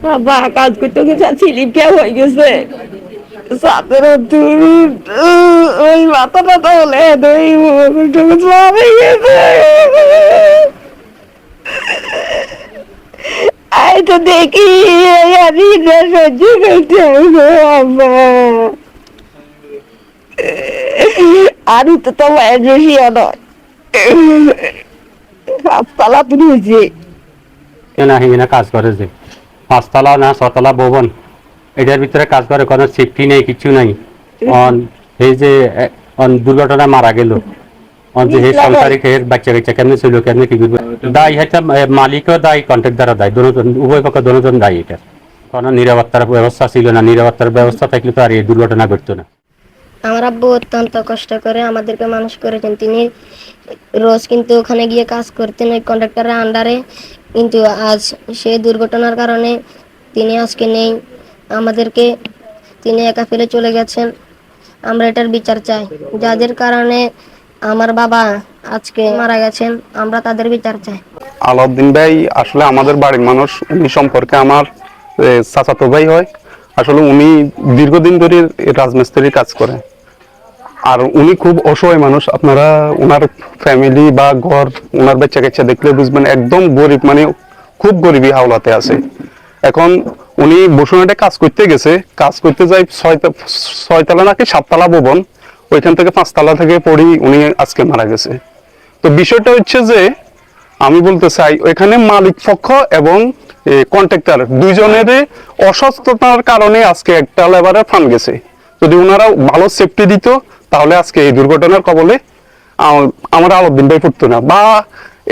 বাবা কাজ করতে গেছে স্লিপ কে হয়ে গেছে সাতের ওই মাথা টাথা হলে সব হয়ে গেছে আই তো দেখি আমি সহ্য করতে হবে বাবা আমি তো তোমার রসিয়া নয় পাঁচতলা তুমি হয়েছে কেনা হিনা কাজ করে যে 5 তলা না 6 তলা ভবন এটার ভিতরে কাজ করে কোনো সেফটি নেই কিছু নাই অন এই যে দুর্ঘটনা মারা গেল অন যে এই সংসারিক এর বাচ্চা কাচ্চা কেমনে ছিল কেমনে কি করবে দায়ী হচ্ছে মালিকও দায়ী কন্ট্রাক্টরও দায়ী দুজন উভয় পক্ষ দুজন দায়ী এটা কোনো নিরাপত্তার ব্যবস্থা ছিল না নিরাপত্তার ব্যবস্থা থাকলে তো আর এই দুর্ঘটনা ঘটতো না আমার আব্বু অত্যন্ত কষ্ট করে আমাদেরকে মানুষ করেছেন তিনি রোজ কিন্তু ওখানে গিয়ে কাজ করতেন ওই কন্ট্রাক্টরের আন্ডারে কিন্তু আজ সেই দুর্ঘটনার কারণে তিনি আজকে নেই আমাদেরকে তিনি একা ফেলে চলে গেছেন আমরা এটার বিচার চাই যাদের কারণে আমার বাবা আজকে মারা গেছেন আমরা তাদের বিচার চাই আলাউদ্দিন ভাই আসলে আমাদের বাড়ির মানুষ উনি সম্পর্কে আমার চাচাতো ভাই হয় আসলে উনি দীর্ঘদিন ধরে রাজমিস্ত্রির কাজ করে আর উনি খুব অসহায় মানুষ আপনারা ওনার ফ্যামিলি বা ঘর ওনার বাচ্চা কাচ্চা দেখলে বুঝবেন একদম গরিব মানে খুব গরিবী হাওলাতে আছে এখন উনি বসুনাটে কাজ করতে গেছে কাজ করতে যাই 6 তলা নাকি 7 তলা ভবন ওইখান থেকে 5 তলা থেকে পড়ি উনি আজকে মারা গেছে তো বিষয়টা হচ্ছে যে আমি বলতে চাই ওইখানে মালিক পক্ষ এবং কন্ট্রাক্টর দুইজনের অসুস্থতার কারণে আজকে একটা লেবারে ফান গেছে যদি ওনারা ভালো সেফটি দিত তাহলে আজকে এই দুর্ঘটনার কবলে আমরা আলাউদ্দিন ভাই পড়তো না বা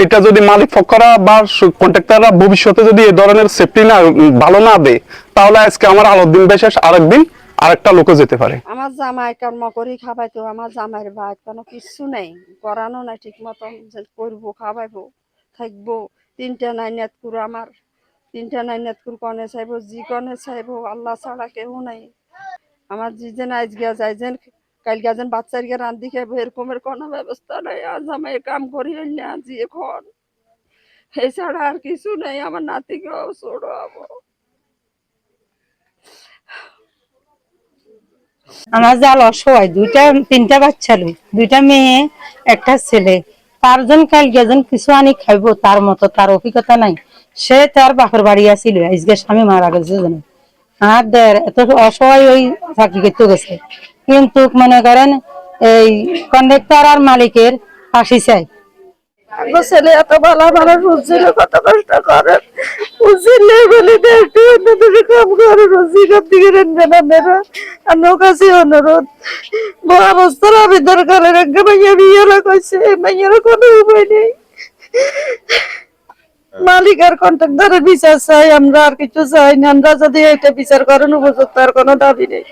এটা যদি মালিক পক্ষরা বা কন্ট্রাক্টররা ভবিষ্যতে যদি এই ধরনের সেফটি না ভালো না দেয় তাহলে আজকে আমার আলাউদ্দিন ভাই শেষ আরেকদিন আরেকটা লোকে যেতে পারে আমার জামাই কর্ম করি খাবাইতো আমার জামাইয়ের ভাই কোনো কিছু নেই করানো নাই ঠিক মতন যে করবো খাবাইবো থাকবো 3টা নাইনাত করে আমার 3টা নাইনাত করে কনে চাইবো জি কনে চাইবো আল্লাহ ছাড়া কেউ নাই আমার জি যেন আজ গিয়া যাই যেন কাল গিয়া যেন বাচ্চার গিয়ে রান্ধি খাইবো এরকমের কোনো ব্যবস্থা নাই আজ আমি কাম করি হইলে আজ এখন এছাড়া আর কিছু নেই আমার নাতিকেও ছোড়ো হবো আমার জাল অসহায় 2টা 3টা বাচ্চা লোক 2টা মেয়ে একটা ছেলে 4জন কাল গেজন কিছু আনি খাইবো তার মতো তার অভিজ্ঞতা নাই সে তার বাপের বাড়ি আসিল আজকে স্বামী মারা গেছে জানো আর এত অসহায় ওই চাকরি করতে গেছে কিন্তু মনে করেন এই কন্ডাক্টর আর মালিকের ফাঁসি চাই আমার ছেলে এত ভালো ভালো বুঝছিল কত কষ্ট করে বুঝছিলে বলে একটু অন্যদের কাম করে রুজি করতে গেলেন বেনা আর নৌকাছি অনুরোধ বড় অবস্থার আমি দরকারের একটা মাইয়া বিয়েরা করছে মাইয়ারও কোনো উপায় নেই মালিক আর কন্ট্রাক্টরের বিচার চাই আমরা আর কিছু চাই না আমরা যদি এটা বিচার করেন উপযুক্ত আর কোনো দাবি নেই